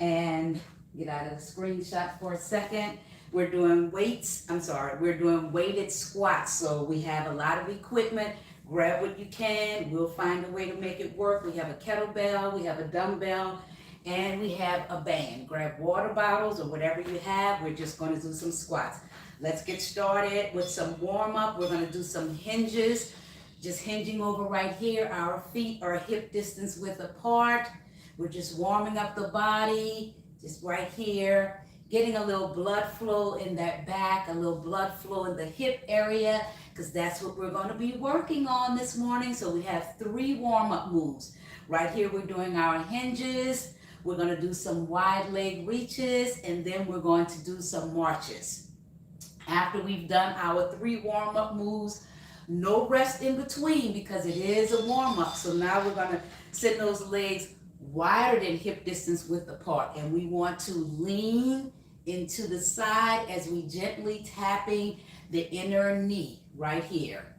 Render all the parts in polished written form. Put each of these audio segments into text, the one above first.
and get out of the screenshot for a second. We're doing we're doing weighted squats. So we have a lot of equipment. Grab what you can. We'll find a way to make it work. We have a kettlebell, we have a dumbbell, and we have a band. Grab water bottles or whatever you have. We're just going to do some squats. Let's get started with some warm up. We're going to do some hinges. Just hinging over right here. Our feet are hip distance width apart. We're just warming up the body, just right here. Getting a little blood flow in that back, a little blood flow in the hip area, because that's what we're going to be working on this morning. So we have 3 warm-up moves. Right here we're doing our hinges. We're going to do some wide leg reaches, and then we're going to do some marches. After we've done our 3 warm-up moves, no rest in between because it is a warm-up. So now we're going to send those legs wider than hip distance width apart, and we want to lean into the side as we gently tapping the inner knee right here.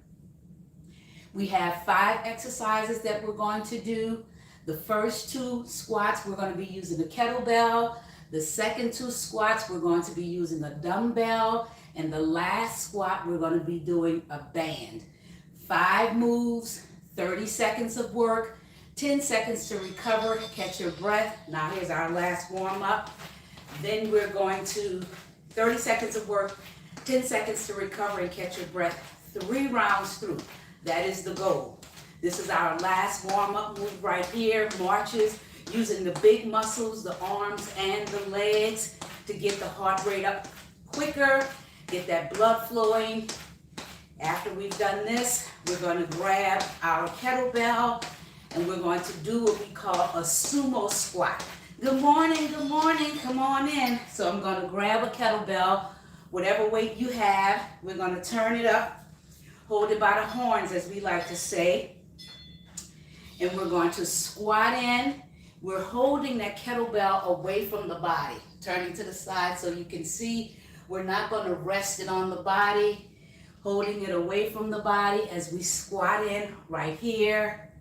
We have 5 exercises that we're going to do. The first 2 squats we're going to be using a kettlebell. The second 2 squats we're going to be using a dumbbell, and the last squat we're going to be doing a band. 5 moves, 30 seconds of work, 10 seconds to recover, catch your breath. Now here's our last warm up. Then we're going to 30 seconds of work, 10 seconds to recover and catch your breath, 3 rounds through. That is the goal. This is our last warm up move right here. Marches using the big muscles, the arms and the legs to get the heart rate up quicker, get that blood flowing. After we've done this, we're going to grab our kettlebell and we're going to do what we call a sumo squat. Good morning, come on in. So I'm going to grab a kettlebell, whatever weight you have. We're going to turn it up, hold it by the horns as we like to say. And we're going to squat in. We're holding that kettlebell away from the body, turning to the side so you can see. We're not going to rest it on the body, holding it away from the body as we squat in right here.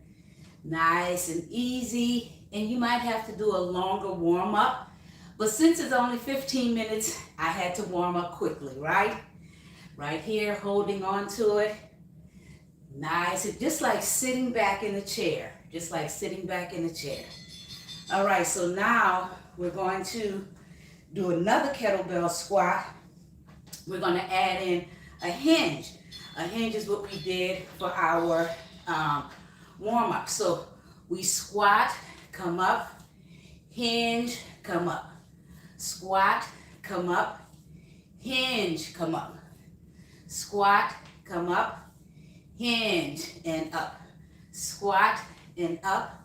Nice and easy. And you might have to do a longer warm up, but since it's only 15 minutes, I had to warm up quickly, right? Right here, holding on to it. Nice. It's just like sitting back in a chair, just like sitting back in a chair. All right, so now we're going to do another kettlebell squat. We're going to add in a hinge. A hinge is what we did for our warm up. So we squat, come up, hinge, come up. Squat, come up, hinge, come up. Squat, come up, hinge, and up. Squat, and up,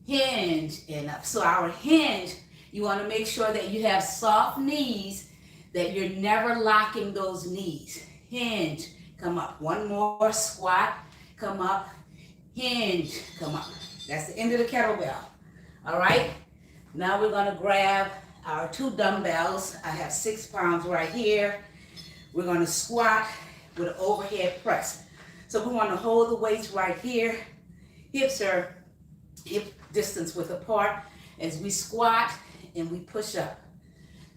hinge, and up. So our hinge, you want to make sure that you have soft knees, that you're never locking those knees. Hinge, come up. One more, squat, come up, hinge, come up. That's the end of the kettlebell. All right, now we're going to grab our 2 dumbbells. I have 6 pounds right here. We're going to squat with an overhead press. So we want to hold the weights right here. Hips are hip distance width apart as we squat and we push up.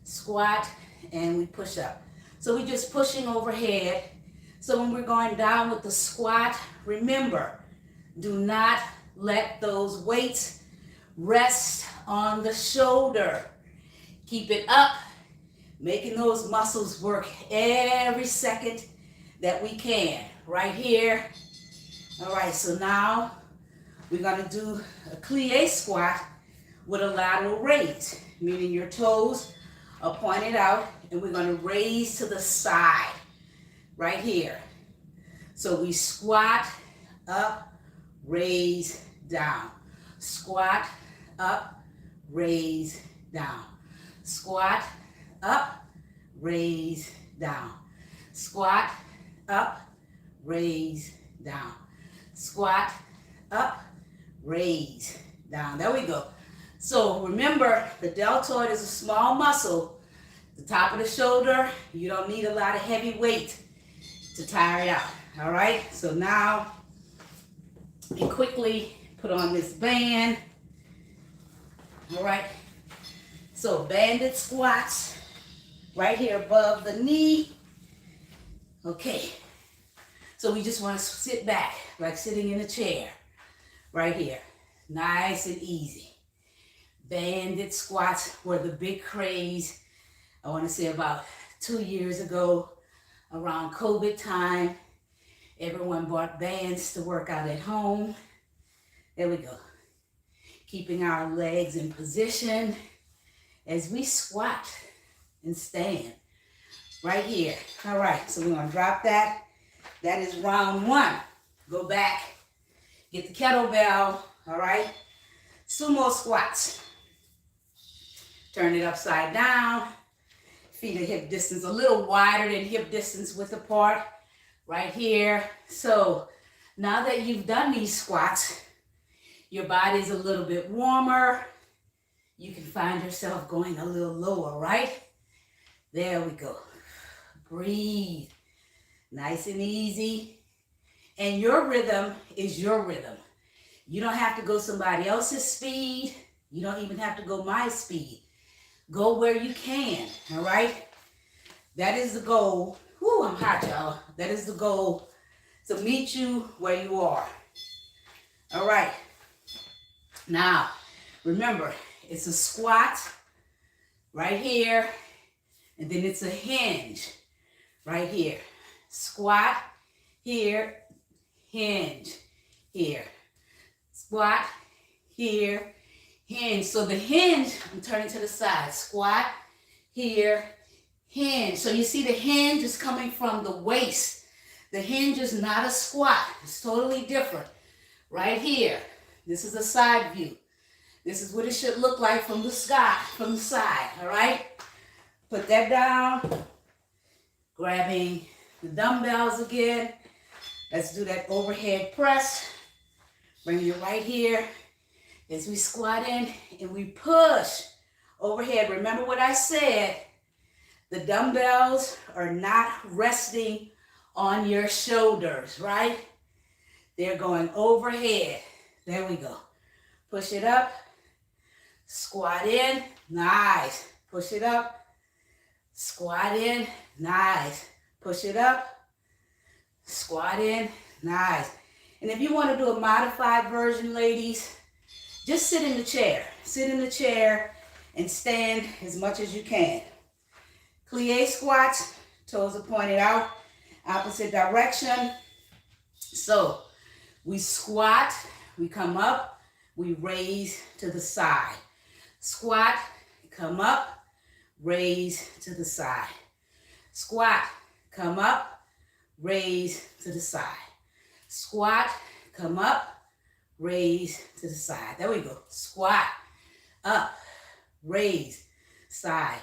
Squat and we push up. So we're just pushing overhead. So when we're going down with the squat, remember, do not let those weights rest on the shoulder. Keep it up, making those muscles work every second that we can. Right here. All right, so now we're going to do a plie squat with a lateral raise, meaning your toes are pointed out, and we're going to raise to the side right here. So we squat, up, raise, down. Squat, up, raise, down. Squat, up, raise, down. Squat, up, raise, down. Squat, up, raise, down. There we go. So remember, the deltoid is a small muscle. The top of the shoulder, you don't need a lot of heavy weight to tire it out. All right, so now we quickly put on this band. All right, So banded squats right here above the knee. Okay. So we just want to sit back, like sitting in a chair, right here. Nice and easy. Banded squats were the big craze, I want to say about 2 years ago, around COVID time. Everyone bought bands to work out at home. There we go. Keeping our legs in position as we squat and stand right here. All right, so we're going to drop that. That is round 1. Go back, get the kettlebell, all right? Sumo squats. Turn it upside down. Feet at hip distance, a little wider than hip distance width apart, right here. So now that you've done these squats, your body's a little bit warmer. You can find yourself going a little lower, right? There we go. Breathe. Nice and easy. And your rhythm is your rhythm. You don't have to go somebody else's speed. You don't even have to go my speed. Go where you can, all right? That is the goal. Whoo, I'm hot, y'all. That is the goal, to meet you where you are. All right. Now, remember, it's a squat right here, and then it's a hinge right here. Squat here, hinge here. Squat here, hinge. So the hinge, I'm turning to the side. Squat here, hinge. So you see the hinge is coming from the waist. The hinge is not a squat. It's totally different. Right here. This is a side view. This is what it should look like from the sky, from the side, all right? Put that down. Grabbing the dumbbells again. Let's do that overhead press. Bring it right here as we squat in and we push overhead. Remember what I said. The dumbbells are not resting on your shoulders, right? They're going overhead. There we go. Push it up. Squat in. Nice. Push it up. Squat in. Nice. Push it up. Squat in. Nice. And if you want to do a modified version, ladies, just sit in the chair. Sit in the chair and stand as much as you can. Plie squats. Toes are pointed out. Opposite direction. So we squat. We come up. We raise to the side. Squat. Come up. Raise to the side. Squat. Come up. Raise to the side. Squat. Come up. Raise to the side. There we go. Squat. Up. Raise. Side.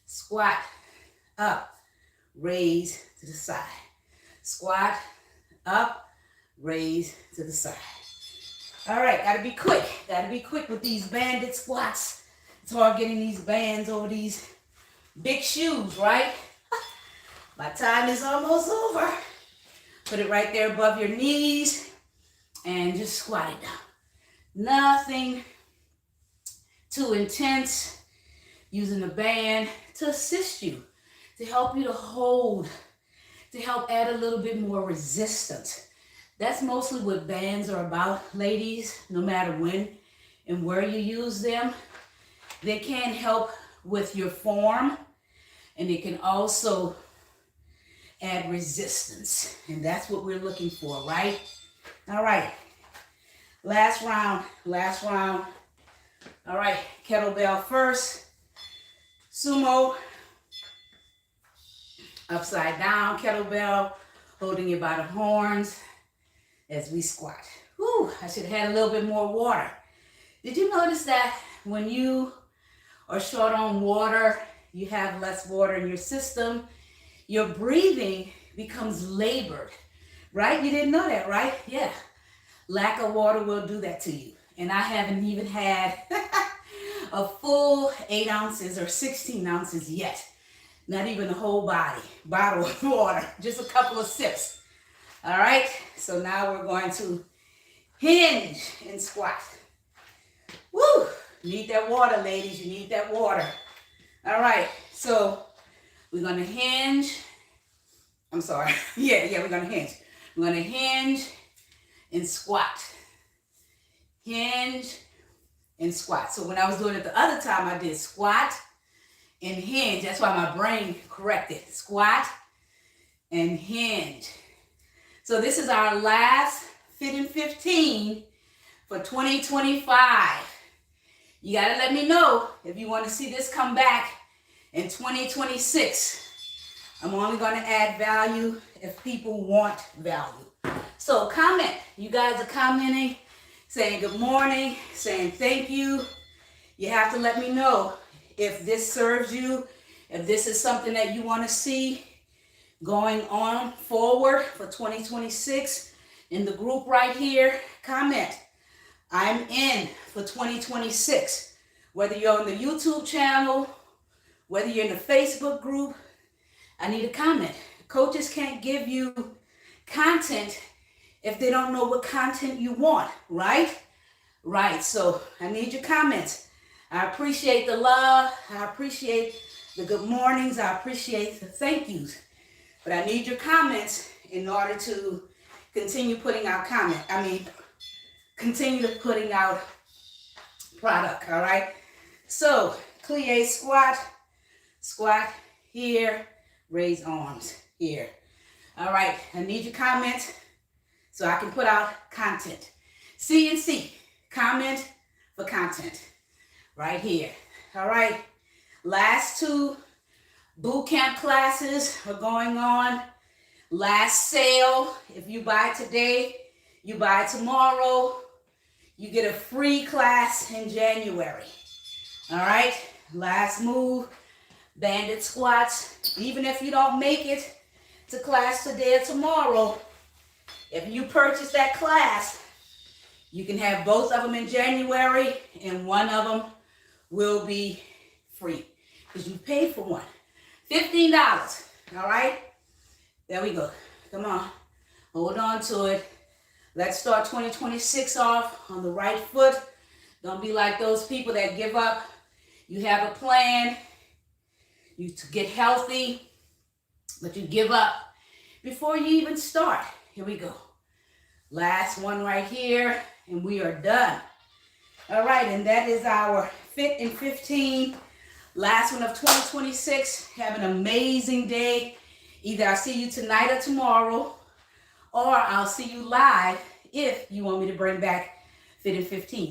Squat. Up. Raise to the side. Squat. Up. Raise to the side. All right, gotta be quick. Gotta be quick with these banded squats. It's hard getting these bands over these big shoes, right? My time is almost over. Put it right there above your knees and just squat it down. Nothing too intense. Using the band to assist you, to help you to hold, to help add a little bit more resistance. That's mostly what bands are about, ladies, no matter when and where you use them. They can help with your form, and they can also add resistance. And that's what we're looking for, right? All right. Last round. All right, kettlebell first. Sumo. Upside down kettlebell, holding it by the horns as we squat. Whew, I should have had a little bit more water. Did you notice that when you are short on water, you have less water in your system, your breathing becomes labored, right? You didn't know that, right? Yeah. Lack of water will do that to you. And I haven't even had a full 8 ounces or 16 ounces yet. Not even a whole bottle of water, just a couple of sips. All right, so now we're going to hinge and squat. Woo! You need that water, ladies, you need that water. All right, so we're gonna hinge. I'm sorry. Yeah, we're gonna hinge. We're gonna hinge and squat. Hinge and squat. So when I was doing it the other time, I did squat and hinge. That's why my brain corrected. Squat and hinge. So this is our last Fit in 15 for 2025. You gotta let me know if you want to see this come back in 2026. I'm only gonna add value if people want value. So comment. You guys are commenting, saying good morning, saying thank you. You have to let me know if this serves you, if this is something that you want to see going on forward for 2026 in the group right here. Comment. I'm in for 2026. Whether you're on the YouTube channel, whether you're in the Facebook group, I need a comment. Coaches can't give you content if they don't know what content you want, right? Right, so I need your comments. I appreciate the love. I appreciate the good mornings. I appreciate the thank yous. But I need your comments in order to continue putting out continue to putting out product, all right? So, plie squat, squat here, raise arms here. All right, I need your comments so I can put out content. CNC, comment for content, right here. All right, last two boot camp classes are going on. Last sale, if you buy today, you buy tomorrow, you get a free class in January. All right, last move, banded squats. Even if you don't make it to class today or tomorrow, if you purchase that class, you can have both of them in January and one of them will be free because you paid for one. $15, all right? There we go. Come on, hold on to it. Let's start 2026 off on the right foot. Don't be like those people that give up. You have a plan, you to get healthy, but you give up before you even start. Here we go. Last one right here, and we are done. All right, and that is our Fit in 15. Last one of 2026. Have an amazing day. Either I'll see you tonight or tomorrow, or I'll see you live if you want me to bring back Fit in 15.